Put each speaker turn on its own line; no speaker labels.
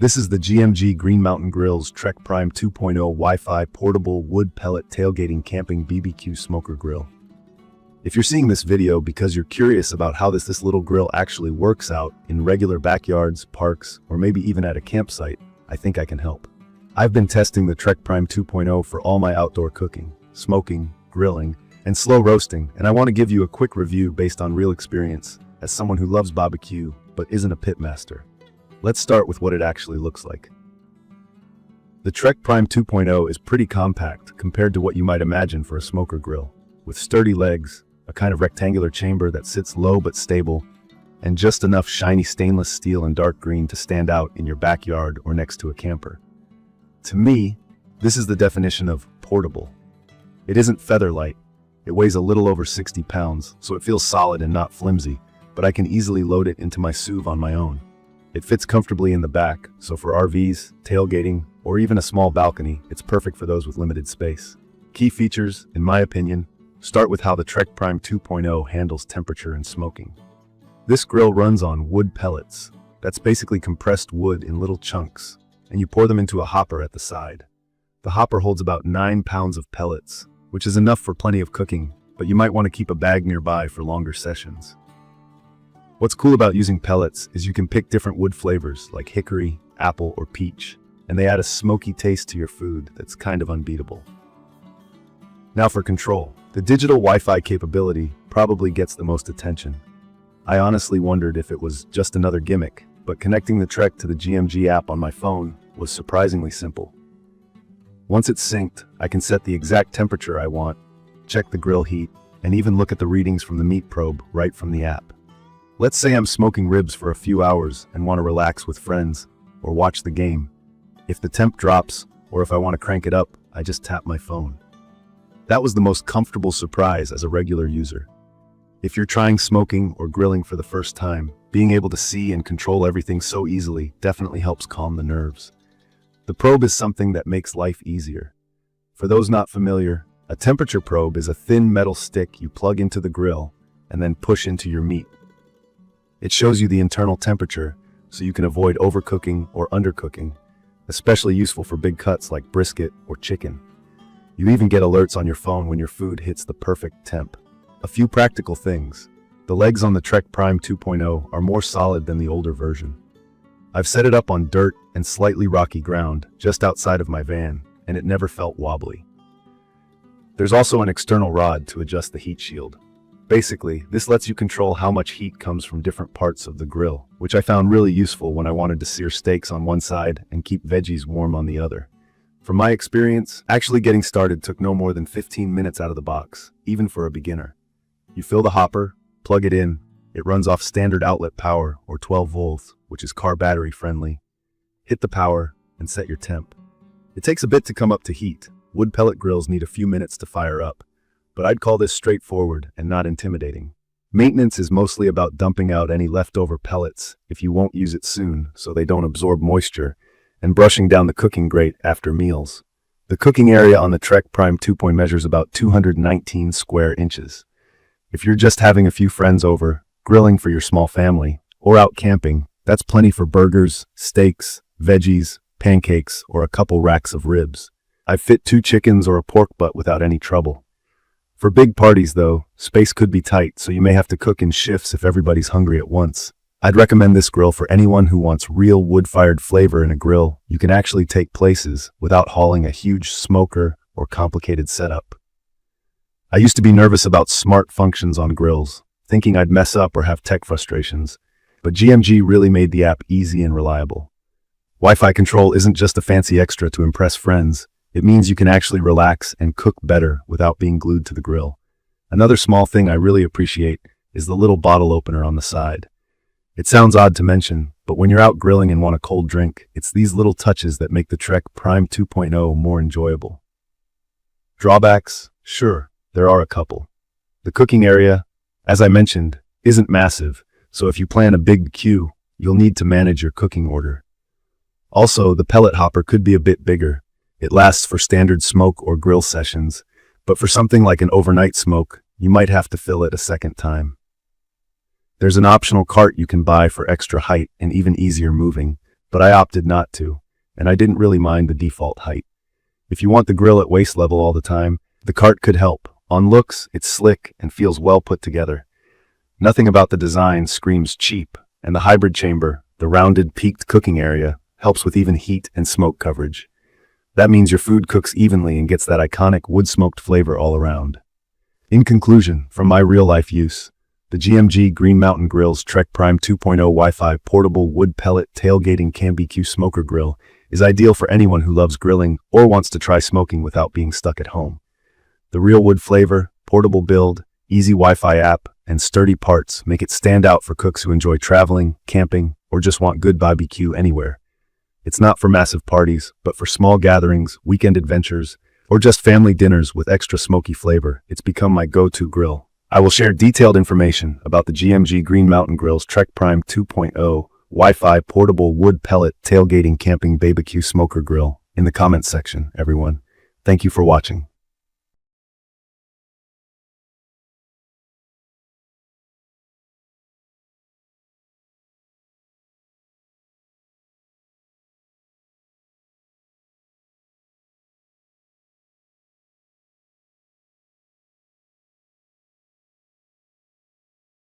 This is the GMG Green Mountain Grill's Trek Prime 2.0 Wi-Fi portable wood pellet tailgating camping BBQ smoker grill. If you're seeing this video because you're curious about how this little grill actually works out in regular backyards, parks, or maybe even at a campsite, I think I can help. I've been testing the Trek Prime 2.0 for all my outdoor cooking, smoking, grilling, and slow roasting, and I want to give you a quick review based on real experience as someone who loves barbecue but isn't a pitmaster. Let's start with what it actually looks like. The Trek Prime 2.0 is pretty compact compared to what you might imagine for a smoker grill, with sturdy legs, a kind of rectangular chamber that sits low but stable, and just enough shiny stainless steel and dark green to stand out in your backyard or next to a camper. To me, this is the definition of portable. It isn't feather light. It weighs a little over 60 pounds, so it feels solid and not flimsy, but I can easily load it into my SUV on my own. It fits comfortably in the back, so for RVs, tailgating, or even a small balcony, it's perfect for those with limited space. Key features, in my opinion, start with how the Trek Prime 2.0 handles temperature and smoking. This grill runs on wood pellets. That's basically compressed wood in little chunks, and you pour them into a hopper at the side. The hopper holds about 9 pounds of pellets, which is enough for plenty of cooking, but you might want to keep a bag nearby for longer sessions. What's cool about using pellets is you can pick different wood flavors like hickory, apple, or peach, and they add a smoky taste to your food that's kind of unbeatable. Now for control. The digital Wi-Fi capability probably gets the most attention. I honestly wondered if it was just another gimmick, but connecting the Trek to the GMG app on my phone was surprisingly simple. Once it's synced, I can set the exact temperature I want, check the grill heat, and even look at the readings from the meat probe right from the app. Let's say I'm smoking ribs for a few hours and want to relax with friends or watch the game. If the temp drops, or if I want to crank it up, I just tap my phone. That was the most comfortable surprise as a regular user. If you're trying smoking or grilling for the first time, being able to see and control everything so easily definitely helps calm the nerves. The probe is something that makes life easier. For those not familiar, a temperature probe is a thin metal stick you plug into the grill and then push into your meat. It shows you the internal temperature, so you can avoid overcooking or undercooking, especially useful for big cuts like brisket or chicken. You even get alerts on your phone when your food hits the perfect temp. A few practical things. The legs on the Trek Prime 2.0 are more solid than the older version. I've set it up on dirt and slightly rocky ground just outside of my van, and it never felt wobbly. There's also an external rod to adjust the heat shield. Basically, this lets you control how much heat comes from different parts of the grill, which I found really useful when I wanted to sear steaks on one side and keep veggies warm on the other. From my experience, actually getting started took no more than 15 minutes out of the box, even for a beginner. You fill the hopper, plug it in, it runs off standard outlet power or 12 volts, which is car battery friendly. Hit the power and set your temp. It takes a bit to come up to heat. Wood pellet grills need a few minutes to fire up, but I'd call this straightforward and not intimidating. Maintenance is mostly about dumping out any leftover pellets if you won't use it soon so they don't absorb moisture, and brushing down the cooking grate after meals. The cooking area on the Trek Prime 2.0 measures about 219 square inches. If you're just having a few friends over, grilling for your small family, or out camping, that's plenty for burgers, steaks, veggies, pancakes, or a couple racks of ribs. I've fit 2 chickens or a pork butt without any trouble. For big parties though, space could be tight, so you may have to cook in shifts if everybody's hungry at once. I'd recommend this grill for anyone who wants real wood-fired flavor in a grill you can actually take places without hauling a huge smoker or complicated setup. I used to be nervous about smart functions on grills, thinking I'd mess up or have tech frustrations, but GMG really made the app easy and reliable. Wi-Fi control isn't just a fancy extra to impress friends. It means you can actually relax and cook better without being glued to the grill. Another small thing I really appreciate is the little bottle opener on the side. It sounds odd to mention, but when you're out grilling and want a cold drink, it's these little touches that make the Trek Prime 2.0 more enjoyable. Drawbacks? Sure, there are a couple. The cooking area, as I mentioned, isn't massive, so if you plan a big queue, you'll need to manage your cooking order. Also, the pellet hopper could be a bit bigger. It lasts for standard smoke or grill sessions, but for something like an overnight smoke, you might have to fill it a second time. There's an optional cart you can buy for extra height and even easier moving, but I opted not to, and I didn't really mind the default height. If you want the grill at waist level all the time, the cart could help. On looks, it's slick and feels well put together. Nothing about the design screams cheap, and the hybrid chamber, the rounded, peaked cooking area, helps with even heat and smoke coverage. That means your food cooks evenly and gets that iconic wood-smoked flavor all around. In conclusion, from my real-life use, the GMG Green Mountain Grill's Trek Prime 2.0 Wi-Fi portable wood pellet tailgating BBQ smoker grill is ideal for anyone who loves grilling or wants to try smoking without being stuck at home. The real wood flavor, portable build, easy Wi-Fi app, and sturdy parts make it stand out for cooks who enjoy traveling, camping, or just want good barbecue anywhere. It's not for massive parties, but for small gatherings, weekend adventures, or just family dinners with extra smoky flavor. It's become my go-to grill. I will share detailed information about the GMG Green Mountain Grill's Trek Prime 2.0 Wi-Fi portable wood pellet tailgating camping BBQ smoker grill in the comments section, everyone. Thank you for watching.